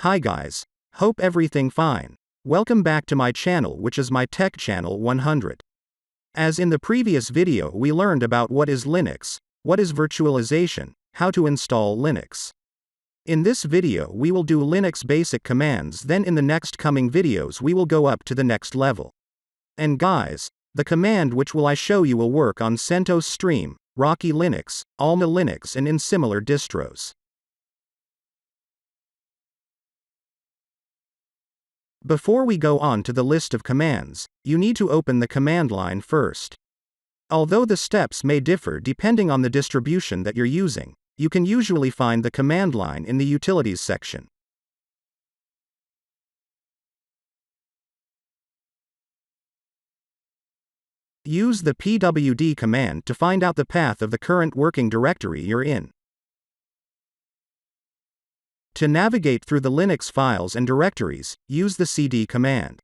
Hi guys. Hope everything fine. Welcome back to my channel, which is myTechchannel100. As in the previous video we learned about what is Linux, what is virtualization, how to install Linux. In this video we will do Linux basic commands, then in the next coming videos we will go up to the next level. And guys, the command which will I show you will work on Centos Stream, Rocky Linux, Alma Linux and in similar distros. Before we go on to the list of commands, you need to open the command line first. Although the steps may differ depending on the distribution that you're using, you can usually find the command line in the Utilities section. Use the pwd command to find out the path of the current working directory you're in. To navigate through the Linux files and directories, use the cd command.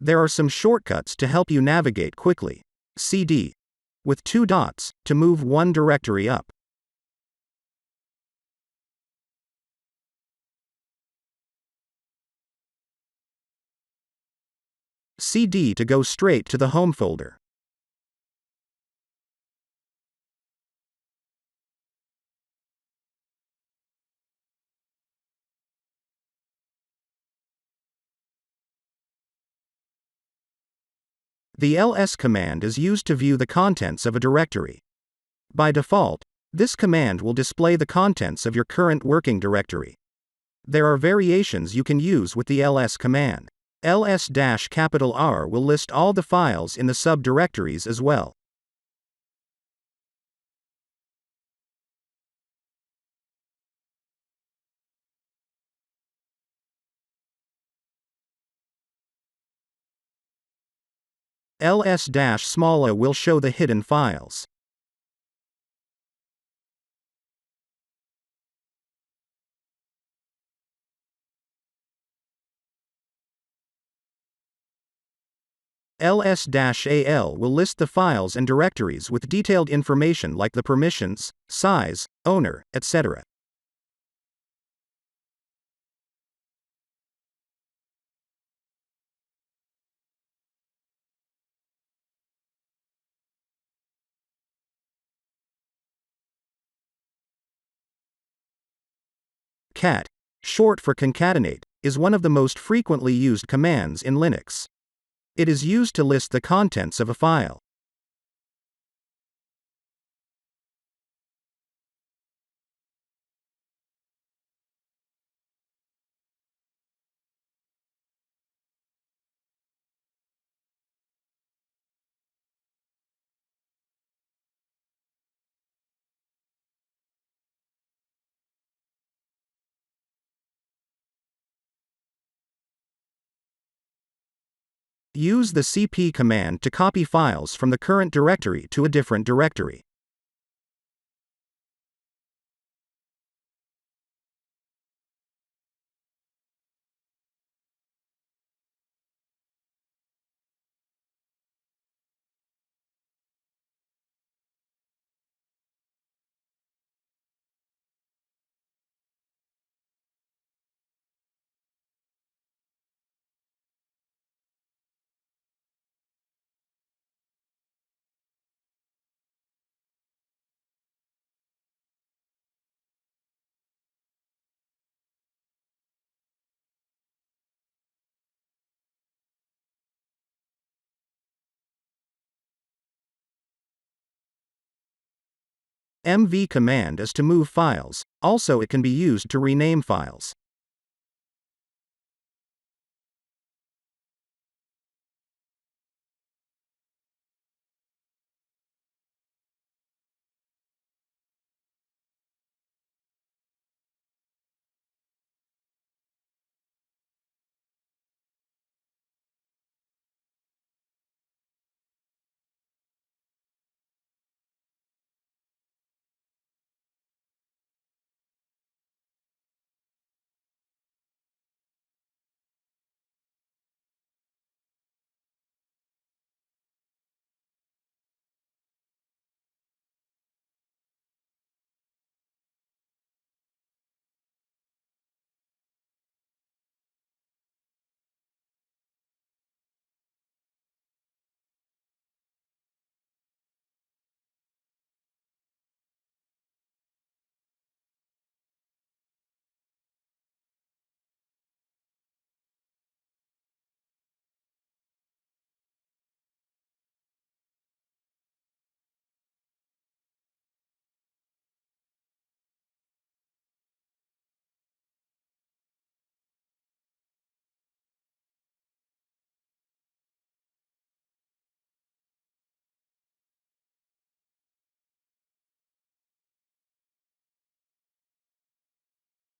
There are some shortcuts to help you navigate quickly. cd with 2 dots to move one directory up. cd to go straight to the home folder. The ls command is used to view the contents of a directory. By default, this command will display the contents of your current working directory. There are variations you can use with the ls command. ls-R will list all the files in the subdirectories as well. ls-a will show the hidden files. ls-al will list the files and directories with detailed information like the permissions, size, owner, etc. cat, short for concatenate, is one of the most frequently used commands in Linux. It is used to list the contents of a file. Use the cp command to copy files from the current directory to a different directory. mv command is to move files, also it can be used to rename files.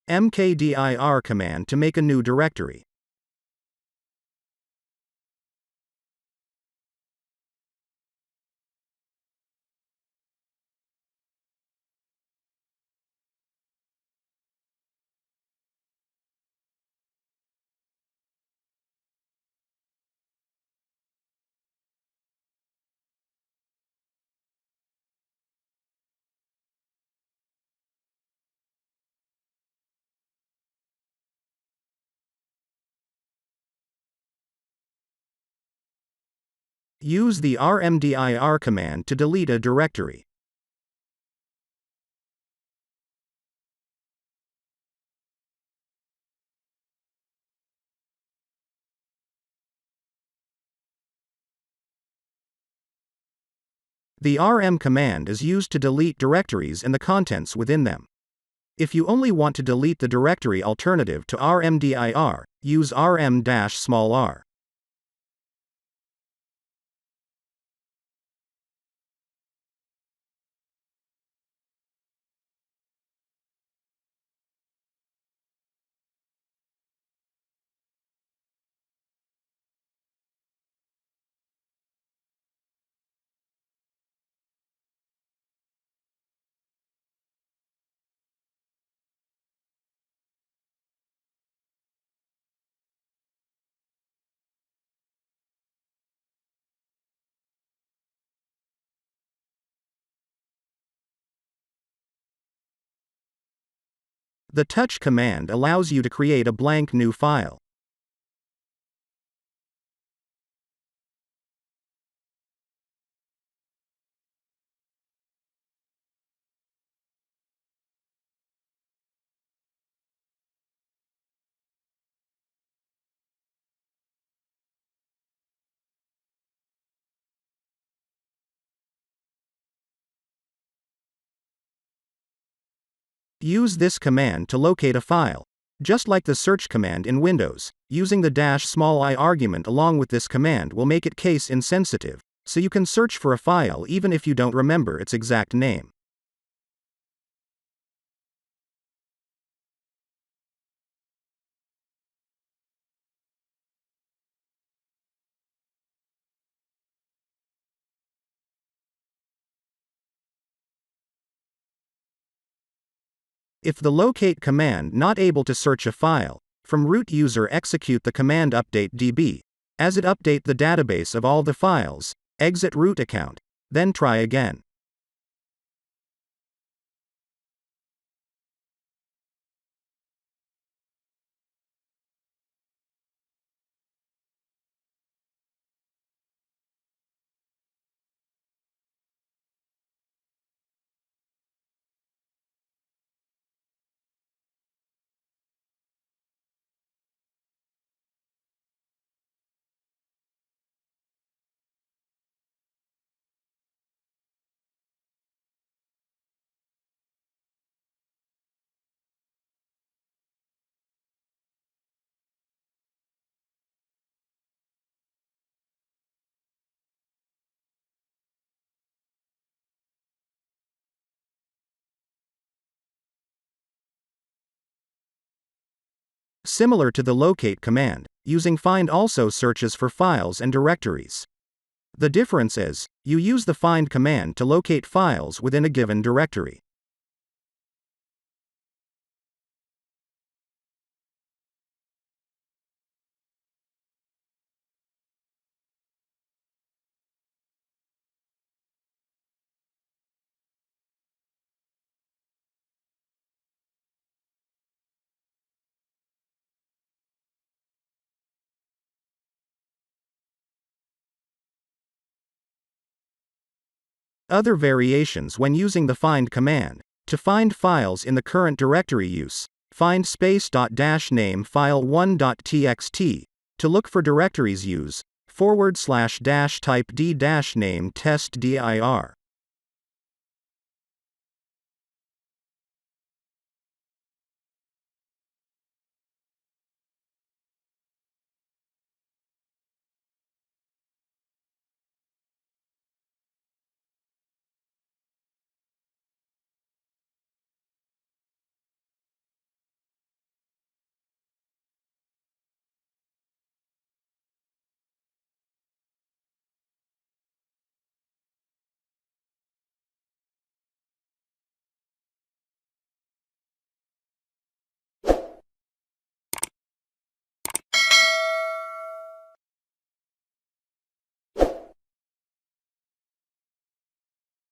mkdir command to make a new directory. Use the rmdir command to delete a directory. The rm command is used to delete directories and the contents within them. If you only want to delete the directory alternative to rmdir, use rm-r. The touch command allows you to create a blank new file. Use this command to locate a file. Just like the search command in Windows, using the -i argument along with this command will make it case insensitive, so you can search for a file even if you don't remember its exact name. If the locate command not able to search a file, from root user execute the command update db, as it update the database of all the files, exit root account, then try again. Similar to the locate command, using find also searches for files and directories. The difference is, you use the find command to locate files within a given directory. Other variations when using the find command. To find files in the current directory use, find space-name file1.txt. To look for directories use, /type d-name test dir.